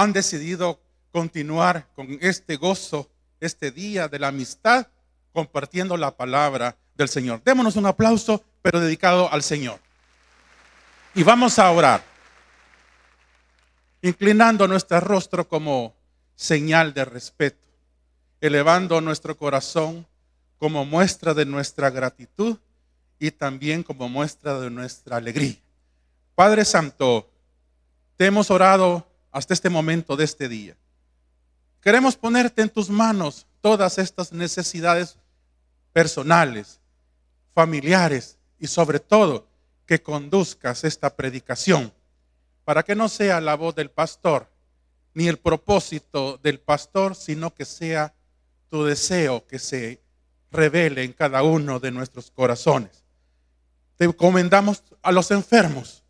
han decidido continuar con este gozo, este día de la amistad, compartiendo la palabra del Señor. Démonos un aplauso, pero dedicado al Señor. Y vamos a orar, inclinando nuestro rostro como señal de respeto, elevando nuestro corazón como muestra de nuestra gratitud y también como muestra de nuestra alegría. Padre Santo, te hemos orado hasta este momento de este día. Queremos ponerte en tus manos todas estas necesidades personales, familiares y sobre todo que conduzcas esta predicación para que no sea la voz del pastor ni el propósito del pastor, sino que sea tu deseo que se revele en cada uno de nuestros corazones. Te encomendamos a los enfermos,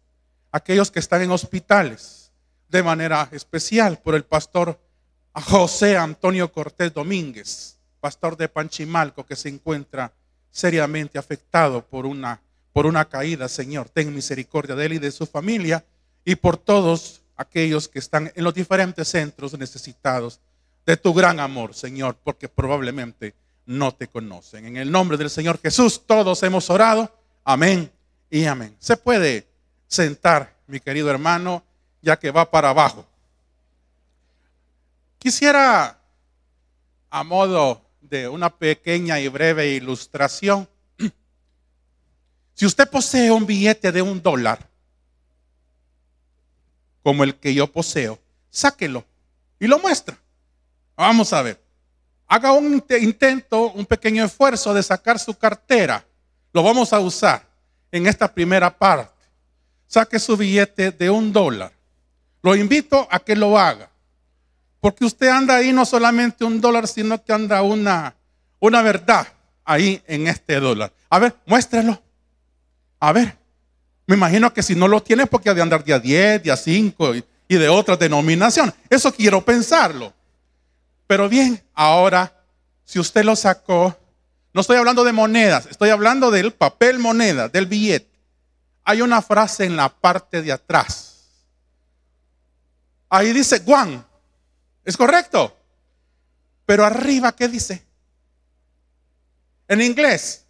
aquellos que están en hospitales, de manera especial por el pastor José Antonio Cortés Domínguez, pastor de Panchimalco, que se encuentra seriamente afectado por una caída. Señor, ten misericordia de él y de su familia, y por todos aquellos que están en los diferentes centros necesitados de tu gran amor, Señor, porque probablemente no te conocen. En el nombre del Señor Jesús todos hemos orado. Amén y amén. Se puede sentar, mi querido hermano, ya que va para abajo. Quisiera, a modo de una pequeña y breve ilustración, si usted posee un billete de $1, como el que yo poseo, sáquelo y lo muestra. Vamos a ver. Haga un intento, un pequeño esfuerzo de sacar su cartera. Lo vamos a usar en esta primera parte. Saque su billete de $1. Lo invito a que lo haga. Porque usted anda ahí no solamente $1, sino que anda una verdad ahí en este dólar. A ver, muéstrelo. A ver, me imagino que si no lo tiene porque ha de andar día 10, día 5 y de otra denominación. Eso quiero pensarlo. Pero bien, ahora, si usted lo sacó, no estoy hablando de monedas, estoy hablando del papel moneda, del billete. Hay una frase en la parte de atrás. Ahí dice Juan. ¿Es correcto? Pero arriba, ¿qué dice? En inglés,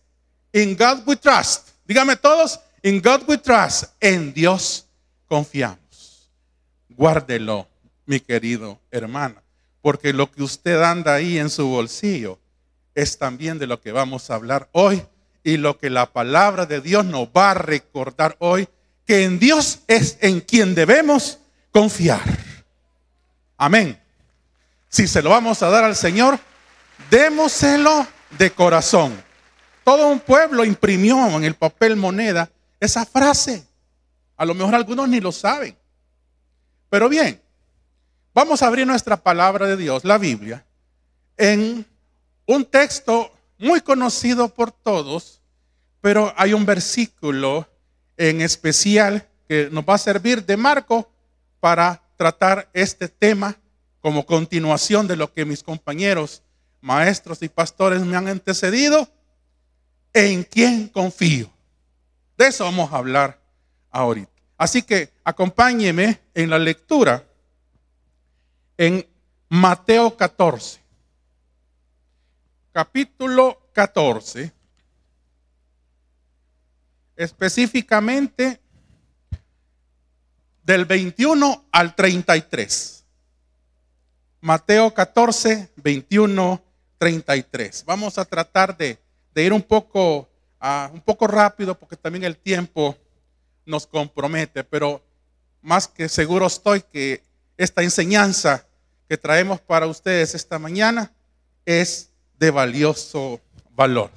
in God we trust. Dígame todos, in God we trust. En Dios confiamos. Guárdelo, mi querido hermano, porque lo que usted anda ahí en su bolsillo es también de lo que vamos a hablar hoy y lo que la palabra de Dios nos va a recordar hoy, que en Dios es en quien debemos confiar. Amén. Si se lo vamos a dar al Señor, démoselo de corazón. Todo un pueblo imprimió en el papel moneda esa frase. A lo mejor algunos ni lo saben. Pero bien, vamos a abrir nuestra palabra de Dios, la Biblia, en un texto muy conocido por todos, pero hay un versículo en especial que nos va a servir de marco para tratar este tema como continuación de lo que mis compañeros, maestros y pastores me han antecedido. ¿En quién confío? De eso vamos a hablar ahorita. Así que acompáñeme en la lectura en Mateo 14. Capítulo 14. Específicamente del 21 al 33. Mateo 14, 21, 33. Vamos a tratar de ir un poco rápido porque también el tiempo nos compromete, pero más que seguro estoy que esta enseñanza que traemos para ustedes esta mañana es de valioso valor.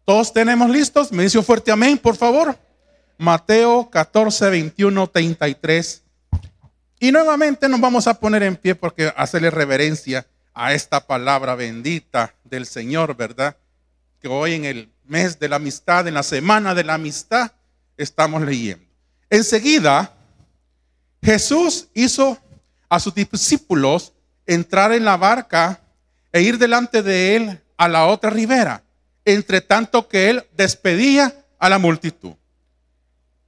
¿Todos tenemos listos? Me dice un fuerte amén, por favor. Mateo 14, 21, 33. Y nuevamente nos vamos a poner en pie porque hacerle reverencia a esta palabra bendita del Señor, ¿verdad? Que hoy en el mes de la amistad, en la semana de la amistad, estamos leyendo. Enseguida, Jesús hizo a sus discípulos entrar en la barca e ir delante de él a la otra ribera, entre tanto que él despedía a la multitud.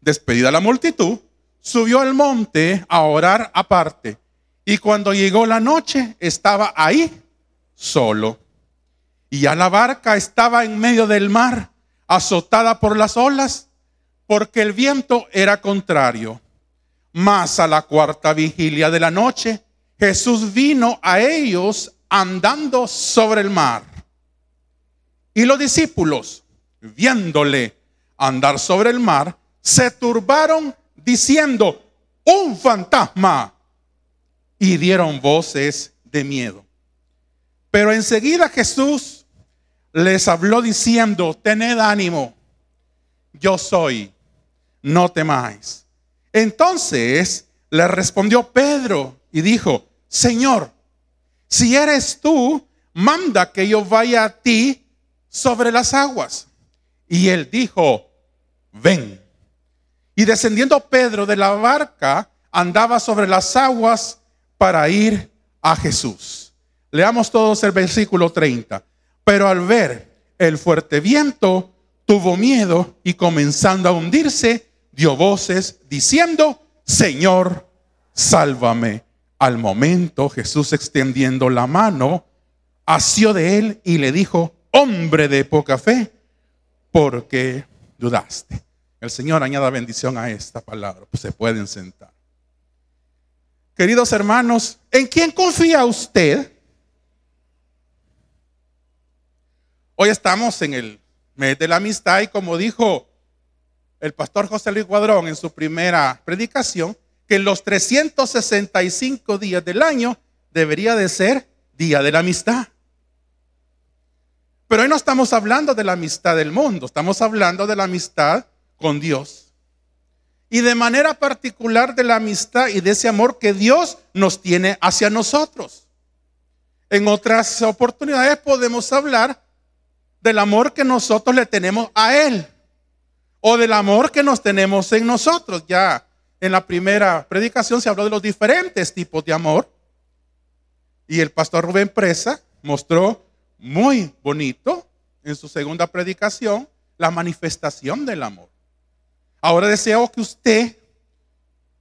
Despedida la multitud, subió al monte a orar aparte, Y cuando llegó la noche, estaba ahí solo. Y ya la barca estaba en medio del mar, azotada por las olas, porque el viento era contrario. Mas a la cuarta vigilia de la noche, Jesús vino a ellos andando sobre el mar. Y los discípulos, viéndole andar sobre el mar, se turbaron diciendo: ¡un fantasma! Y dieron voces de miedo. Pero enseguida Jesús les habló diciendo: tened ánimo, yo soy, no temáis. Entonces le respondió Pedro y dijo: Señor, si eres tú, manda que yo vaya a ti sobre las aguas. Y él dijo: ven. Y descendiendo Pedro de la barca, andaba sobre las aguas para ir a Jesús. Leamos todos el versículo 30. Pero al ver el fuerte viento, tuvo miedo y comenzando a hundirse, dio voces diciendo: Señor, sálvame. Al momento Jesús, extendiendo la mano, asió de él y le dijo: hombre de poca fe, ¿por qué dudaste? El Señor añada bendición a esta palabra. Pues se pueden sentar. Queridos hermanos, ¿en quién confía usted? Hoy estamos en el mes de la amistad y como dijo el pastor José Luis Guadrón en su primera predicación, que en los 365 días del año debería de ser día de la amistad. Pero hoy no estamos hablando de la amistad del mundo, estamos hablando de la amistad con Dios. Y de manera particular de la amistad y de ese amor que Dios nos tiene hacia nosotros. En otras oportunidades podemos hablar del amor que nosotros le tenemos a Él, o del amor que nos tenemos en nosotros. Ya en la primera predicación se habló de los diferentes tipos de amor. Y el pastor Rubén Presa mostró muy bonito en su segunda predicación la manifestación del amor. Ahora deseo que usted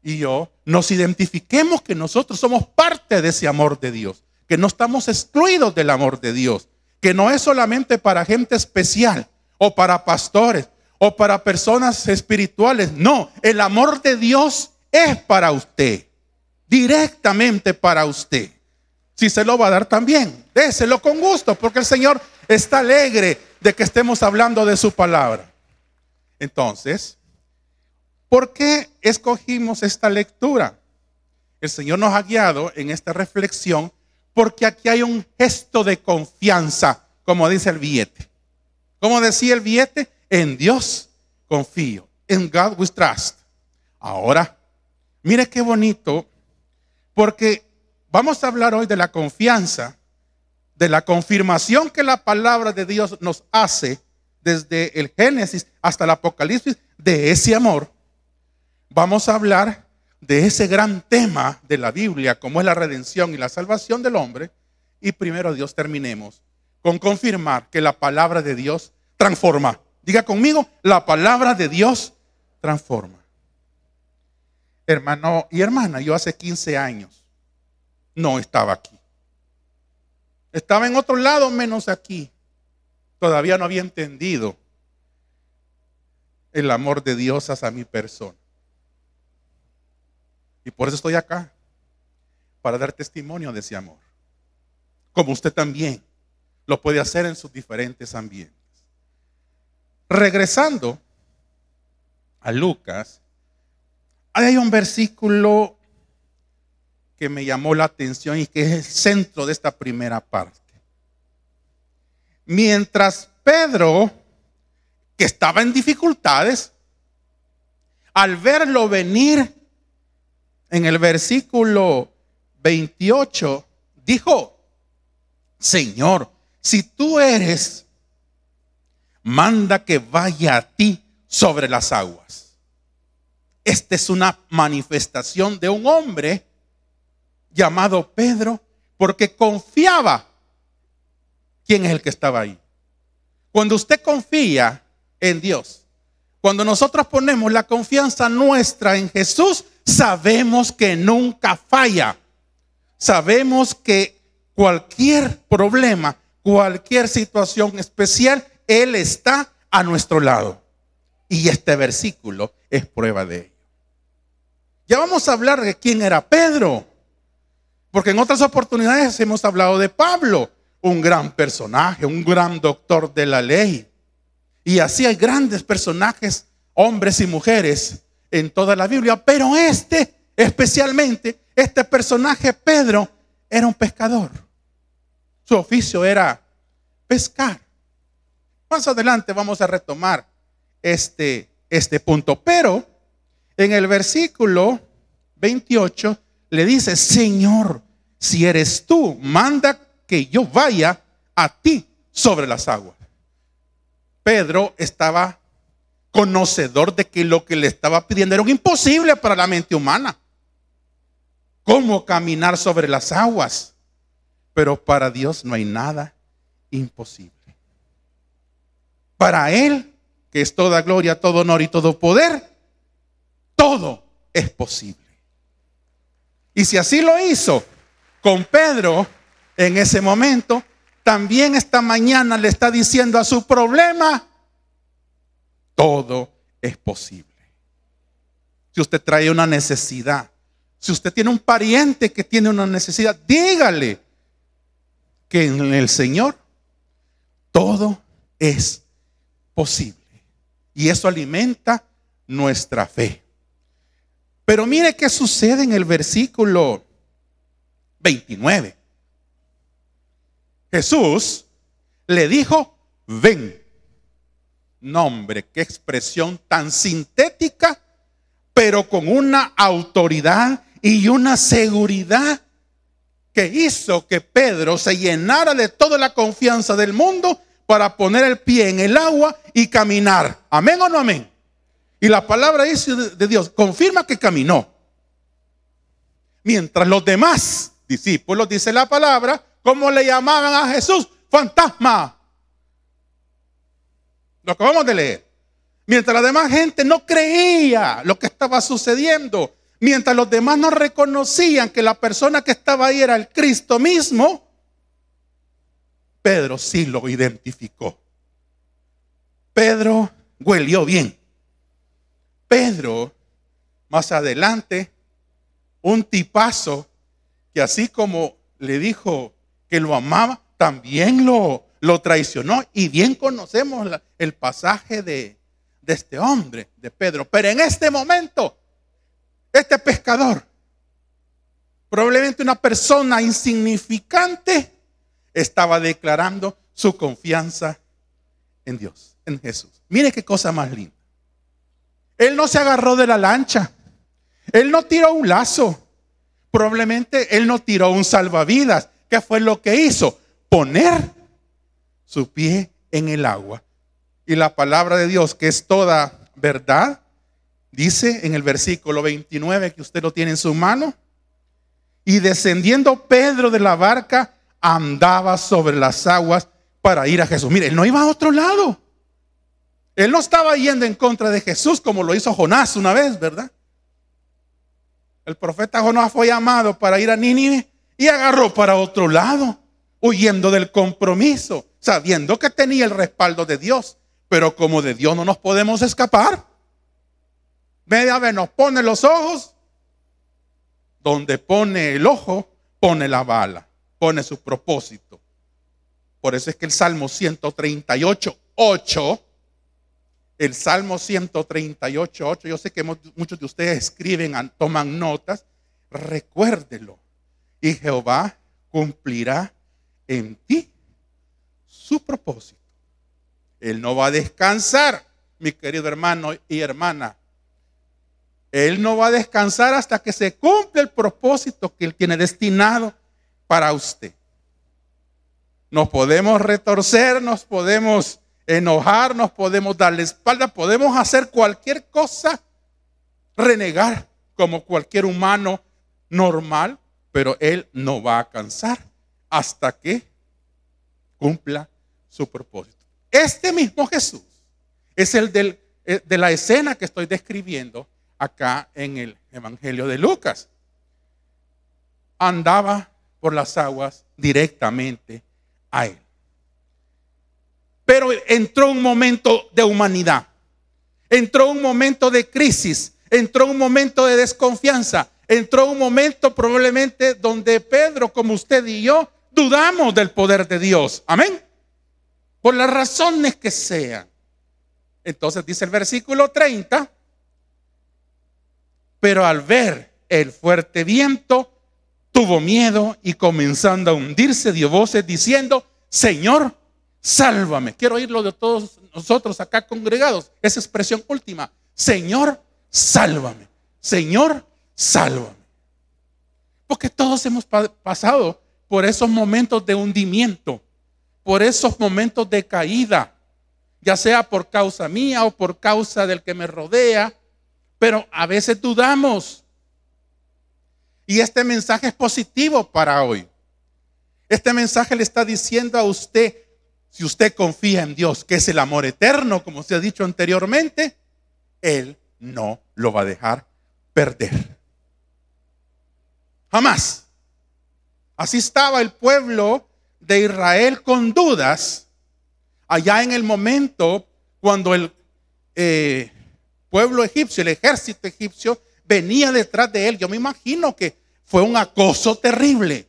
y yo nos identifiquemos que nosotros somos parte de ese amor de Dios, que no estamos excluidos del amor de Dios, que no es solamente para gente especial o para pastores o para personas espirituales. No, el amor de Dios es para usted, directamente para usted. Si se lo va a dar también, déselo con gusto, porque el Señor está alegre de que estemos hablando de su palabra. Entonces, ¿por qué escogimos esta lectura? El Señor nos ha guiado en esta reflexión porque aquí hay un gesto de confianza, como dice el billete. Como decía el billete, en Dios confío. In God we trust. Ahora, mire qué bonito, porque vamos a hablar hoy de la confianza, de la confirmación que la palabra de Dios nos hace desde el Génesis hasta el Apocalipsis, de ese amor. Vamos a hablar de ese gran tema de la Biblia, como es la redención y la salvación del hombre. Y primero, Dios, terminemos con confirmar que la palabra de Dios transforma. Diga conmigo, la palabra de Dios transforma. Hermano y hermana, yo hace 15 años no estaba aquí. Estaba en otro lado menos aquí. Todavía no había entendido el amor de Dios hacia mi persona. Y por eso estoy acá, para dar testimonio de ese amor. Como usted también lo puede hacer en sus diferentes ambientes. Regresando a Lucas, hay un versículo que me llamó la atención y que es el centro de esta primera parte. Mientras Pedro, que estaba en dificultades, al verlo venir, en el versículo 28, dijo: Señor, si tú eres, manda que vaya a ti sobre las aguas. Esta es una manifestación de un hombre llamado Pedro, porque confiaba. ¿Quién es el que estaba ahí? Cuando usted confía en Dios, cuando nosotros ponemos la confianza nuestra en Jesús, sabemos que nunca falla. sabemos que cualquier problema, cualquier situación especial, Él está a nuestro lado. Y este versículo es prueba de ello. Ya vamos a hablar de quién era Pedro, porque en otras oportunidades hemos hablado de Pablo, un gran personaje, un gran doctor de la ley. Y así hay grandes personajes, hombres y mujeres en toda la Biblia. Pero especialmente, este personaje Pedro era un pescador. Su oficio era pescar. Más adelante vamos a retomar este punto. Pero en el versículo 28 le dice: Señor, si eres tú, manda que yo vaya a ti sobre las aguas. Pedro estaba conocedor de que lo que le estaba pidiendo era un imposible para la mente humana. ¿Cómo caminar sobre las aguas? Pero para Dios no hay nada imposible. Para Él, que es toda gloria, todo honor y todo poder, todo es posible. Y si así lo hizo con Pedro en ese momento, también esta mañana le está diciendo a su problema: todo es posible. Si usted trae una necesidad, si usted tiene un pariente que tiene una necesidad, dígale que en el Señor todo es posible. Y eso alimenta nuestra fe. Pero mire qué sucede en el versículo 29. Jesús le dijo: ven. Nombre, qué expresión tan sintética, pero con una autoridad y una seguridad que hizo que Pedro se llenara de toda la confianza del mundo para poner el pie en el agua y caminar. ¿Amén o no amén? Y la palabra de Dios confirma que caminó. Mientras los demás discípulos, dice la palabra, ¿cómo le llamaban a Jesús? Fantasma. Lo acabamos de leer. Mientras la demás gente no creía lo que estaba sucediendo, mientras los demás no reconocían que la persona que estaba ahí era el Cristo mismo, Pedro sí lo identificó. Pedro huelió bien. Pedro, más adelante, un tipazo que así como le dijo que lo amaba, también lo traicionó. Y bien conocemos el pasaje de este hombre, de Pedro. Pero en este momento, este pescador, probablemente una persona insignificante, estaba declarando su confianza en Dios, en Jesús. Mire qué cosa más linda. Él no se agarró de la lancha. Él no tiró un lazo. Probablemente él no tiró un salvavidas. ¿Qué fue lo que hizo? Poner su pie en el agua. Y la palabra de Dios, que es toda verdad, dice en el versículo 29, que usted lo tiene en su mano: y descendiendo Pedro de la barca, andaba sobre las aguas para ir a Jesús. Mire, él no iba a otro lado. Él no estaba yendo en contra de Jesús como lo hizo Jonás una vez, ¿verdad? El profeta Jonás fue llamado para ir a Nínive y agarró para otro lado, huyendo del compromiso, sabiendo que tenía el respaldo de Dios. Pero como de Dios no nos podemos escapar, media vez nos pone los ojos, donde pone el ojo, pone la bala, pone su propósito. Por eso es que el Salmo 138:8, el Salmo 138:8, yo sé que muchos de ustedes escriben, toman notas, recuérdelo. Y Jehová cumplirá en ti su propósito. Él no va a descansar, mi querido hermano y hermana. Él no va a descansar hasta que se cumpla el propósito que Él tiene destinado para usted. Nos podemos retorcer, nos podemos enojar, nos podemos dar la espalda, podemos hacer cualquier cosa, renegar como cualquier humano normal, pero Él no va a cansar hasta que cumpla su propósito. Este mismo Jesús es el de la escena que estoy describiendo acá en el Evangelio de Lucas. Andaba por las aguas directamente a Él. Pero entró un momento de humanidad, entró un momento de crisis, entró un momento de desconfianza, entró un momento probablemente donde Pedro, como usted y yo, dudamos del poder de Dios. Amén. Por las razones que sean. Entonces dice el versículo 30, pero al ver el fuerte viento, tuvo miedo y comenzando a hundirse, dio voces diciendo: Señor, sálvame. Quiero oírlo de todos nosotros acá congregados, esa expresión última: Señor, sálvame. Señor, sálvame. Porque todos hemos pasado por esos momentos de hundimiento, por esos momentos de caída, ya sea por causa mía o por causa del que me rodea, pero a veces dudamos. Y este mensaje es positivo para hoy. Este mensaje le está diciendo a usted, si usted confía en Dios, que es el amor eterno, como se ha dicho anteriormente, Él no lo va a dejar perder. Jamás. Así estaba el pueblo de Israel con dudas allá en el momento cuando el pueblo egipcio, el ejército egipcio, venía detrás de él. Yo me imagino que fue un acoso terrible.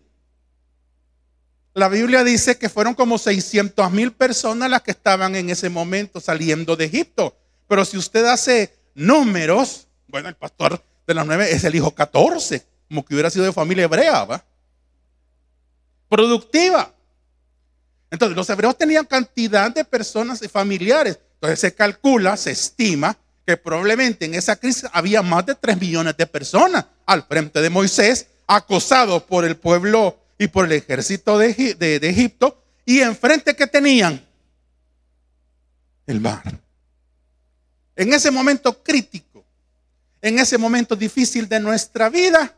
La Biblia dice que fueron como 600,000 personas las que estaban en ese momento saliendo de Egipto. Pero si usted hace números, bueno, el pastor de las 9 es el hijo 14, como que hubiera sido de familia hebrea, ¿va? Productiva. Entonces los hebreos tenían cantidad de personas y familiares. Entonces se calcula, se estima que probablemente en esa crisis había más de 3 millones de personas al frente de Moisés, acosados por el pueblo y por el ejército de Egipto. Y enfrente, ¿qué tenían? El mar. En ese momento crítico, en ese momento difícil de nuestra vida,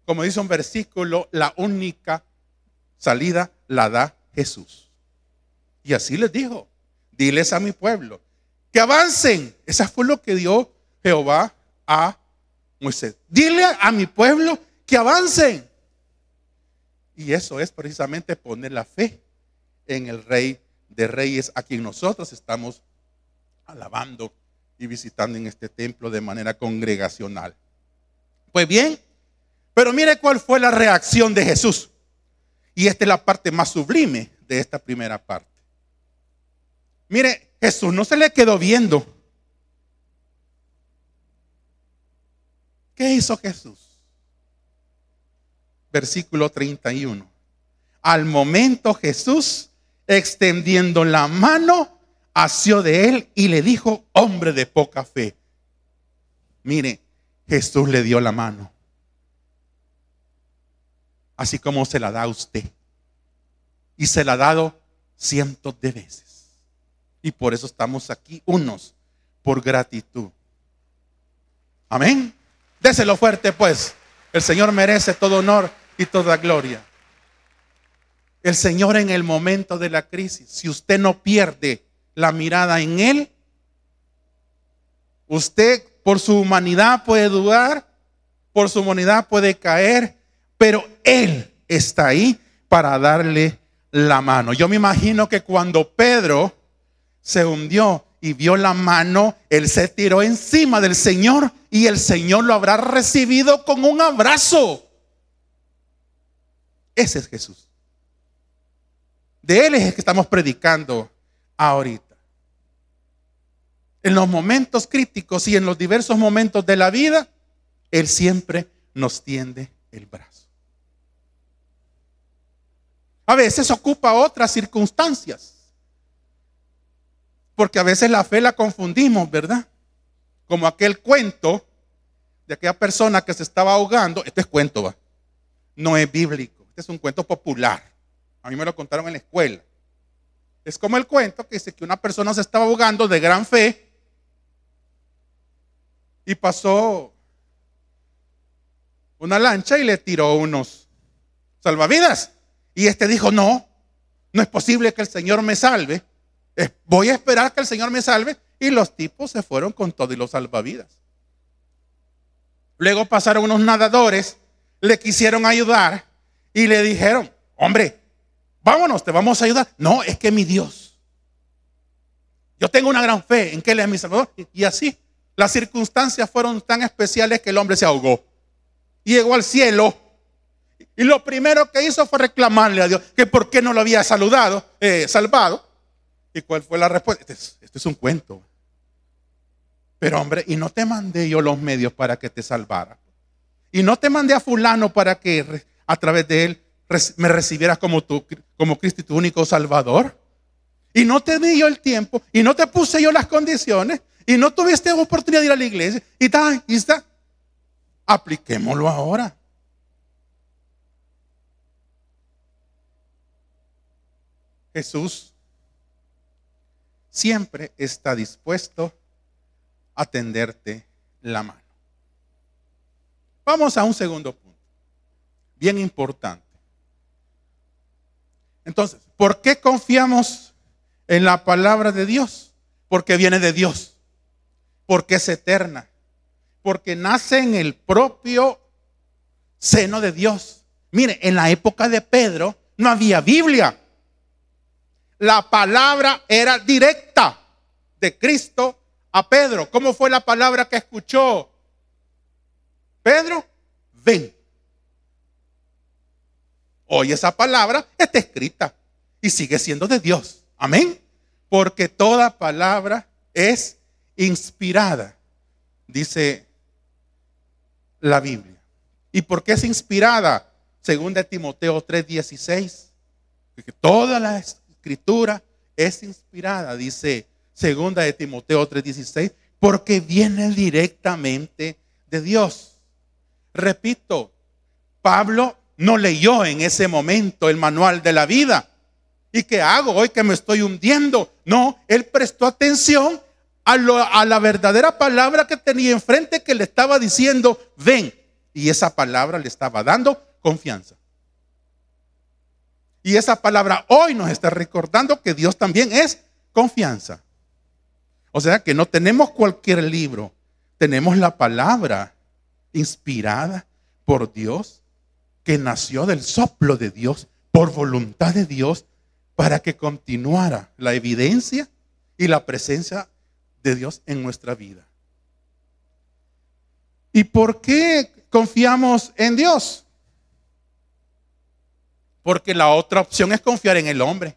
como dice un versículo, la única salida la da Jesús. Y así les dijo: diles a mi pueblo que avancen. Esa fue lo que dio Jehová a Moisés. Dile a mi pueblo que avancen. Y eso es precisamente poner la fe en el Rey de Reyes, a quien nosotros estamos alabando y visitando en este templo de manera congregacional. Pues bien, pero mire cuál fue la reacción de Jesús. Y esta es la parte más sublime de esta primera parte. Mire, Jesús no se le quedó viendo. ¿Qué hizo Jesús? Versículo 31. Al momento Jesús, extendiendo la mano, asió de él y le dijo: hombre de poca fe. Mire, Jesús le dio la mano, así como se la da a usted. Y se la ha dado cientos de veces. Y por eso estamos aquí, unos por gratitud. Amén. Déselo fuerte, pues. El Señor merece todo honor y toda gloria. El Señor, en el momento de la crisis, si usted no pierde la mirada en Él, usted por su humanidad puede dudar, por su humanidad puede caer, pero Él está ahí para darle la mano. Yo me imagino que cuando Pedro se hundió y vio la mano, él se tiró encima del Señor y el Señor lo habrá recibido con un abrazo. Ese es Jesús. De Él es el que estamos predicando ahorita. En los momentos críticos y en los diversos momentos de la vida, Él siempre nos tiende el brazo. A veces ocupa otras circunstancias, porque a veces la fe la confundimos, ¿verdad? Como aquel cuento de aquella persona que se estaba ahogando. Este es cuento, ¿va? No es bíblico. Este es un cuento popular. A mí me lo contaron en la escuela. Es como el cuento que dice que una persona se estaba ahogando de gran fe y pasó una lancha y le tiró unos salvavidas. Y este dijo: no es posible que el Señor me salve. Voy a esperar que el Señor me salve. Y los tipos se fueron con todo y los salvavidas. Luego pasaron unos nadadores, le quisieron ayudar Y le dijeron, hombre, vámonos, te vamos a ayudar. No, es que mi Dios, yo tengo una gran fe en que Él es mi Salvador. Y así, las circunstancias fueron tan especiales que el hombre se ahogó. Y llegó al cielo. Y lo primero que hizo fue reclamarle a Dios que por qué no lo había salvado. ¿Y cuál fue la respuesta? Este es un cuento. Pero hombre, y no te mandé yo los medios para que te salvara. Y no te mandé a fulano para que a través de él me recibieras como Cristo y tu único Salvador. Y no te di yo el tiempo. Y no te puse yo las condiciones. Y no tuviste oportunidad de ir a la iglesia. Y está. Apliquémoslo ahora. Jesús siempre está dispuesto a tenderte la mano. Vamos a un segundo punto, bien importante. Entonces, ¿por qué confiamos en la palabra de Dios? Porque viene de Dios, porque es eterna, porque nace en el propio seno de Dios. Mire, en la época de Pedro no había Biblia. La palabra era directa de Cristo a Pedro. ¿Cómo fue la palabra que escuchó Pedro? Ven. Hoy esa palabra está escrita y sigue siendo de Dios. Amén. Porque toda palabra es inspirada, dice la Biblia. ¿Y por qué es inspirada? Según de Timoteo 3:16. Que toda la escritura es inspirada, dice segunda de Timoteo 3:16, porque viene directamente de Dios. Repito, Pablo no leyó en ese momento el manual de la vida. ¿Y qué hago hoy que me estoy hundiendo? No, él prestó atención a la verdadera palabra que tenía enfrente, que le estaba diciendo, ven. Y esa palabra le estaba dando confianza. Y esa palabra hoy nos está recordando que Dios también es confianza. O sea que no tenemos cualquier libro, tenemos la palabra inspirada por Dios, que nació del soplo de Dios, por voluntad de Dios, para que continuara la evidencia y la presencia de Dios en nuestra vida. ¿Y por qué confiamos en Dios? Porque la otra opción es confiar en el hombre.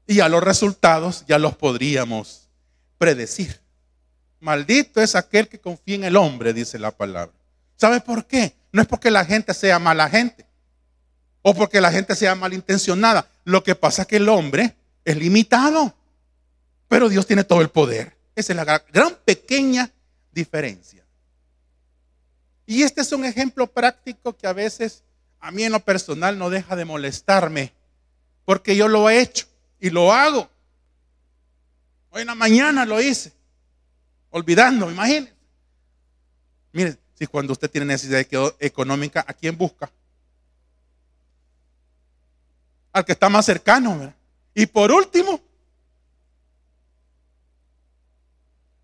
Y ya los resultados ya los podríamos predecir. Maldito es aquel que confía en el hombre, dice la palabra. ¿Sabe por qué? No es porque la gente sea mala gente o porque la gente sea malintencionada. Lo que pasa es que el hombre es limitado, pero Dios tiene todo el poder. Esa es la gran pequeña diferencia. Y este es un ejemplo práctico que a veces a mí en lo personal no deja de molestarme, porque yo lo he hecho y lo hago. Hoy en la mañana lo hice, olvidando, imagínense. Mire, si cuando usted tiene necesidad económica, ¿a quién busca? Al que está más cercano, ¿verdad? Y por último,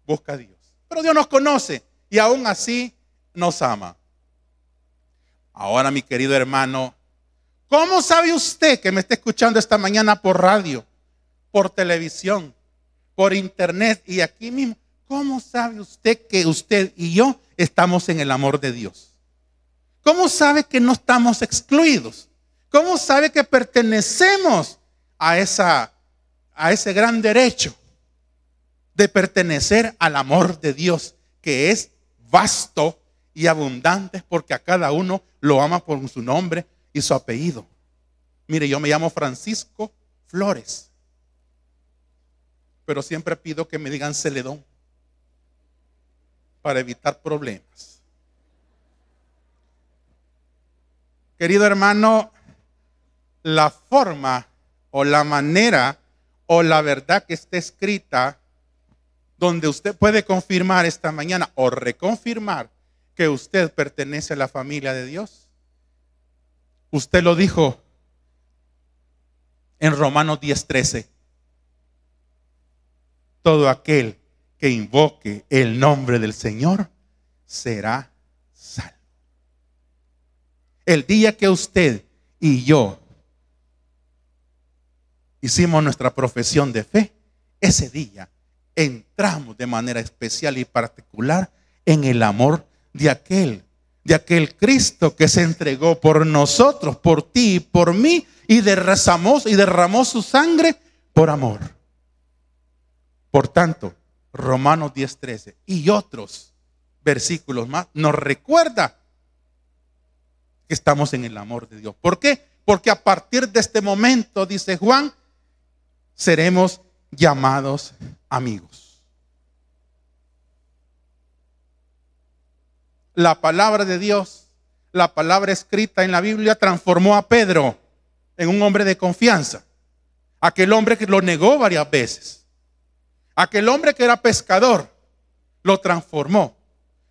busca a Dios. Pero Dios nos conoce y aún así nos ama. Ahora, mi querido hermano, ¿cómo sabe usted que me está escuchando esta mañana por radio, por televisión, por internet y aquí mismo? ¿Cómo sabe usted que usted y yo estamos en el amor de Dios? ¿Cómo sabe que no estamos excluidos? ¿Cómo sabe que pertenecemos a ese gran derecho de pertenecer al amor de Dios, que es vasto y abundante, porque a cada uno lo ama por su nombre y su apellido? Mire, yo me llamo Francisco Flores, pero siempre pido que me digan Celedón para evitar problemas. Querido hermano, la forma o la manera o la verdad que está escrita, donde usted puede confirmar esta mañana o reconfirmar que usted pertenece a la familia de Dios. Usted lo dijo en Romanos 10:13. Todo aquel que invoque el nombre del Señor será salvo. El día que usted y yo hicimos nuestra profesión de fe, ese día entramos de manera especial y particular en el amor de aquel Cristo que se entregó por nosotros, por ti y por mí, y derramó su sangre por amor. Por tanto, Romanos 10:13 y otros versículos más nos recuerda que estamos en el amor de Dios. ¿Por qué? Porque a partir de este momento, dice Juan, seremos llamados amigos. La palabra de Dios, la palabra escrita en la Biblia, transformó a Pedro en un hombre de confianza. Aquel hombre que lo negó varias veces. Aquel hombre que era pescador, lo transformó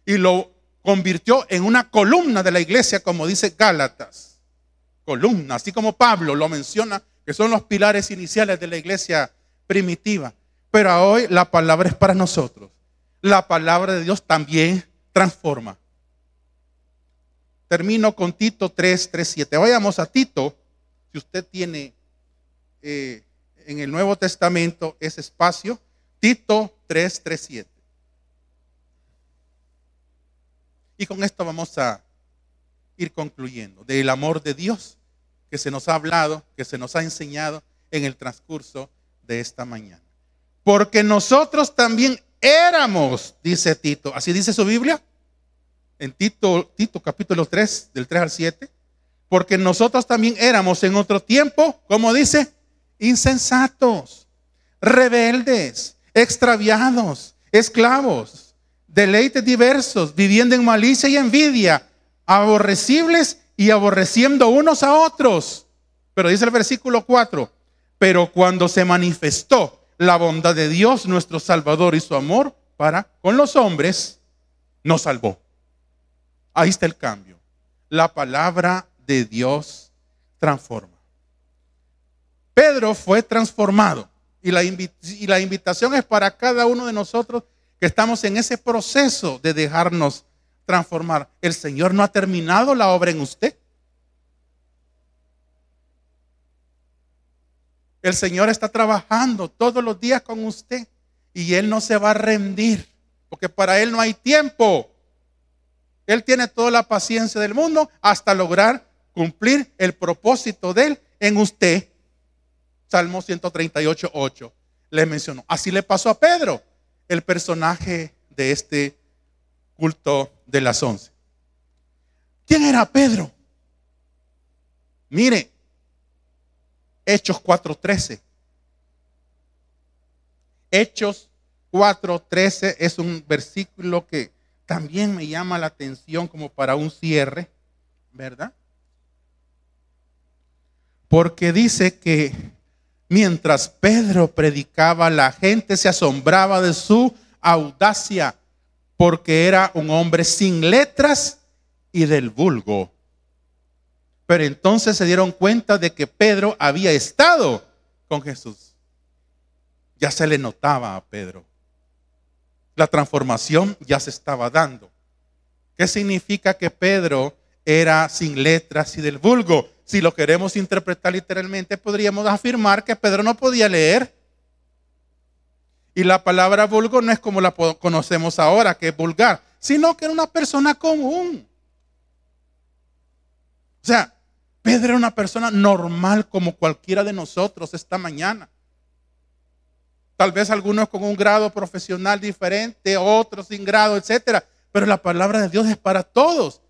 y lo convirtió en una columna de la iglesia, como dice Gálatas. Columna, así como Pablo lo menciona, que son los pilares iniciales de la iglesia primitiva. Pero hoy la palabra es para nosotros. La palabra de Dios también transforma. Termino con Tito 3:7. Vayamos a Tito. Si usted tiene en el Nuevo Testamento ese espacio, Tito 3:7. Y con esto vamos a ir concluyendo del amor de Dios que se nos ha hablado, que se nos ha enseñado en el transcurso de esta mañana. Porque nosotros también éramos, dice Tito, así dice su Biblia, en Tito capítulo 3, del 3 al 7, porque nosotros también éramos en otro tiempo, como dice, insensatos, rebeldes, extraviados, esclavos, deleites diversos, viviendo en malicia y envidia, aborrecibles y aborreciendo unos a otros. Pero dice el versículo 4, pero cuando se manifestó la bondad de Dios, nuestro Salvador, y su amor para con los hombres, nos salvó. Ahí está el cambio. La palabra de Dios transforma. Pedro fue transformado y la invitación es para cada uno de nosotros que estamos en ese proceso de dejarnos transformar. El Señor no ha terminado la obra en usted. El Señor está trabajando todos los días con usted y Él no se va a rendir, porque para Él no hay tiempo. Él tiene toda la paciencia del mundo hasta lograr cumplir el propósito de Él en usted. Salmo 138:8 le mencionó. Así le pasó a Pedro, el personaje de este culto de las 11. ¿Quién era Pedro? Mire, Hechos 4:13. Hechos 4:13 es un versículo que también me llama la atención como para un cierre, ¿verdad? Porque dice que mientras Pedro predicaba, la gente se asombraba de su audacia, porque era un hombre sin letras y del vulgo. Pero entonces se dieron cuenta de que Pedro había estado con Jesús. Ya se le notaba a Pedro. La transformación ya se estaba dando. ¿Qué significa que Pedro era sin letras y del vulgo? Si lo queremos interpretar literalmente, podríamos afirmar que Pedro no podía leer. Y la palabra vulgo no es como la conocemos ahora, que es vulgar, sino que era una persona común. O sea, Pedro era una persona normal como cualquiera de nosotros esta mañana. Tal vez algunos con un grado profesional diferente, otros sin grado, etcétera. Pero la palabra de Dios es para todos.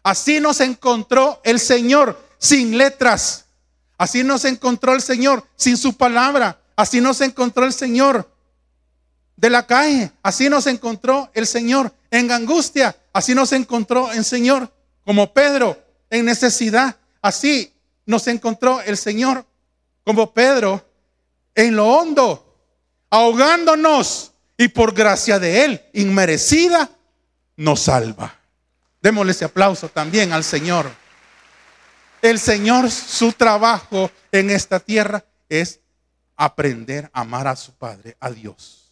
Así nos encontró el Señor sin letras. Así nos encontró el Señor sin su palabra. Así nos encontró el Señor de la calle. Así nos encontró el Señor en angustia. Así nos encontró el Señor como Pedro en necesidad. Así nos encontró el Señor como Pedro en lo hondo, ahogándonos, y por gracia de Él, inmerecida, nos salva. Démosle ese aplauso también al Señor. El Señor, su trabajo en esta tierra es aprender a amar a su Padre, a Dios.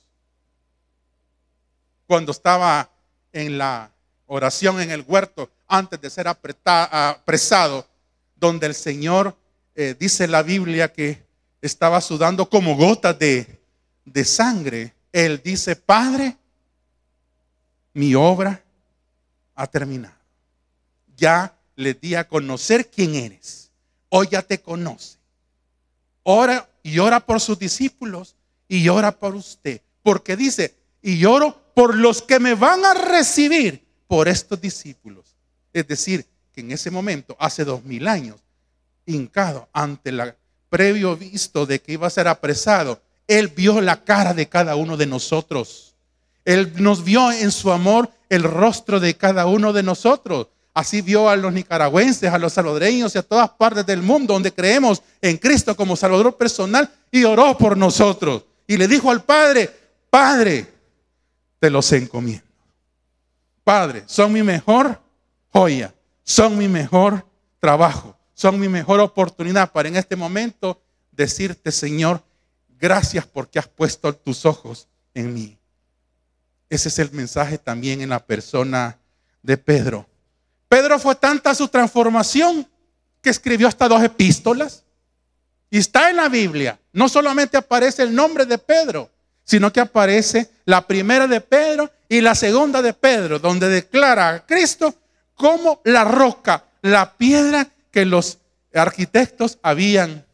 Cuando estaba en la oración en el huerto, antes de ser apresado, donde el Señor, dice la Biblia, que estaba sudando como gotas de sangre. Él dice: Padre, mi obra ha terminado. Ya le di a conocer quién eres. Hoy ya te conoce. Ora y ora por sus discípulos y ora por usted. Porque dice: y oro por los que me van a recibir por estos discípulos. Es decir, que en ese momento, hace 2000 años, hincado ante el previo visto de que iba a ser apresado, Él vio la cara de cada uno de nosotros. Él nos vio en su amor el rostro de cada uno de nosotros. Así vio a los nicaragüenses, a los salvadoreños y a todas partes del mundo donde creemos en Cristo como Salvador personal, y oró por nosotros. Y le dijo al Padre: Padre, te los encomiendo. Padre, son mi mejor joya, son mi mejor trabajo, son mi mejor oportunidad para en este momento decirte: Señor, gracias porque has puesto tus ojos en mí. Ese es el mensaje también en la persona de Pedro. Pedro, fue tanta su transformación que escribió hasta 2 epístolas. Y está en la Biblia. No solamente aparece el nombre de Pedro, sino que aparece la primera de Pedro y la segunda de Pedro, donde declara a Cristo como la roca, la piedra que los arquitectos habían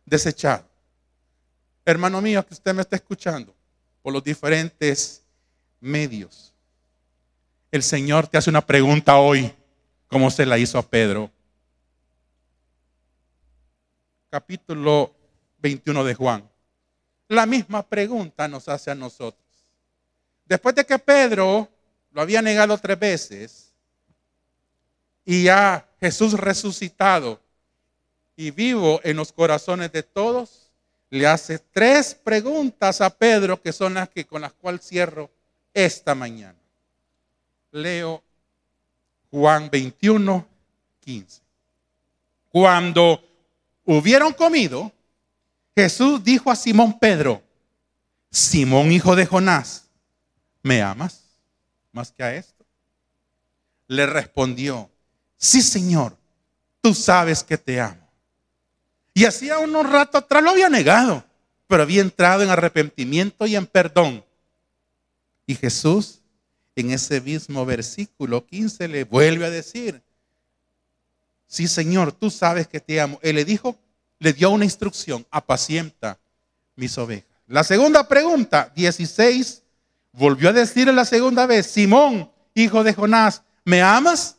desechado. Hermano mío, que usted me está escuchando por los diferentes medios, el Señor te hace una pregunta hoy, como se la hizo a Pedro. Capítulo 21 de Juan. La misma pregunta nos hace a nosotros. Después de que Pedro lo había negado 3 veces y ya Jesús resucitado y vivo en los corazones de todos, le hace 3 preguntas a Pedro, que son las que con las cuales cierro esta mañana. Leo Juan 21, 15. Cuando hubieron comido, Jesús dijo a Simón Pedro: Simón, hijo de Jonás, ¿me amas más que a esto? Le respondió: sí, Señor, tú sabes que te amo. Y hacía unos rato atrás lo había negado, pero había entrado en arrepentimiento y en perdón. Y Jesús, en ese mismo versículo 15, le vuelve a decir: sí, Señor, tú sabes que te amo. Él le dijo, le dio una instrucción: apacienta mis ovejas. La segunda pregunta, 16, volvió a decirle la segunda vez: Simón, hijo de Jonás, ¿me amas?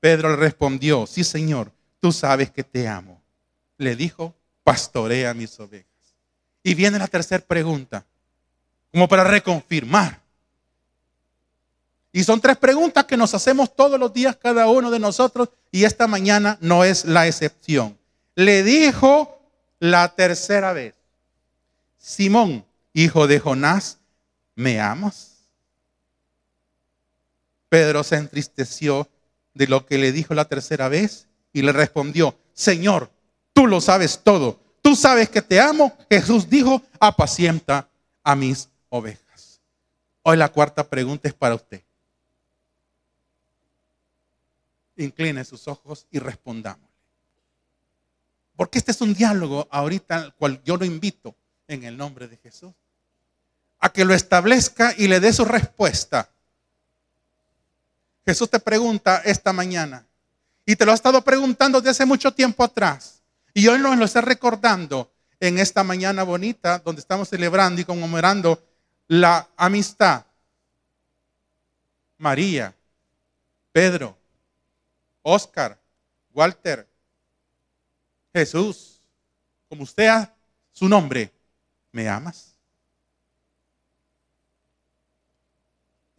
Pedro le respondió: sí, Señor, tú sabes que te amo. Le dijo: pastorea mis ovejas. Y viene la tercera pregunta, como para reconfirmar. Y son 3 preguntas que nos hacemos todos los días cada uno de nosotros, y esta mañana no es la excepción. Le dijo la tercera vez: Simón, hijo de Jonás, ¿me amas? Pedro se entristeció de lo que le dijo la tercera vez y le respondió: Señor, tú lo sabes todo, tú sabes que te amo. Jesús dijo: apacienta a mis ovejas. Hoy la cuarta pregunta es para usted. Incline sus ojos y respondamos. Porque este es un diálogo ahorita al cual yo lo invito en el nombre de Jesús a que lo establezca y le dé su respuesta. Jesús te pregunta esta mañana, y te lo ha estado preguntando desde hace mucho tiempo atrás, y hoy nos lo está recordando en esta mañana bonita donde estamos celebrando y conmemorando la amistad. María, Pedro, Oscar, Walter, Jesús, como usted a su nombre, ¿me amas?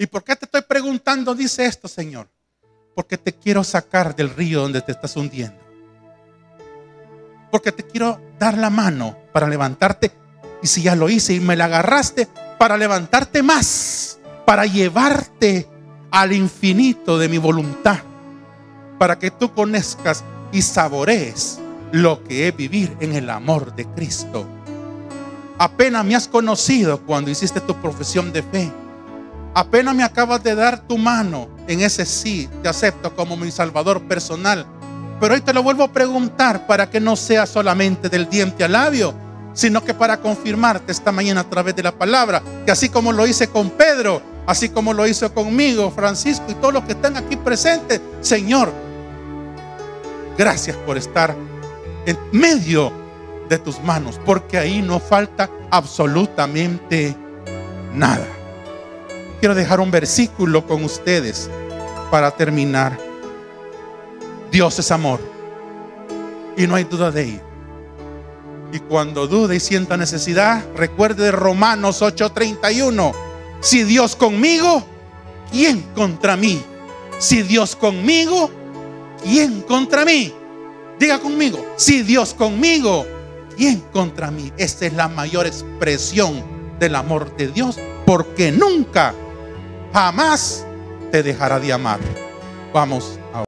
¿Y por qué te estoy preguntando? Dice esto, Señor: porque te quiero sacar del río donde te estás hundiendo. Porque te quiero dar la mano para levantarte. Y si ya lo hice y me la agarraste, para levantarte más, para llevarte al infinito de mi voluntad, para que tú conozcas y saborees lo que es vivir en el amor de Cristo. Apenas me has conocido cuando hiciste tu profesión de fe. Apenas me acabas de dar tu mano en ese sí, te acepto como mi Salvador personal. Pero hoy te lo vuelvo a preguntar para que no sea solamente del diente al labio, sino que para confirmarte esta mañana a través de la palabra, que así como lo hice con Pedro, así como lo hizo conmigo, Francisco y todos los que están aquí presentes, Señor, gracias por estar en medio de tus manos, porque ahí no falta absolutamente nada. Quiero dejar un versículo con ustedes para terminar. Dios es amor y no hay duda de ello. Y cuando dude y sienta necesidad, recuerde de Romanos 8:31. Si Dios conmigo, ¿quién contra mí? Si Dios conmigo, ¿quién contra mí? Diga conmigo, si Dios conmigo, ¿quién contra mí? Esta es la mayor expresión del amor de Dios, porque nunca, jamás te dejará de amar. Vamos a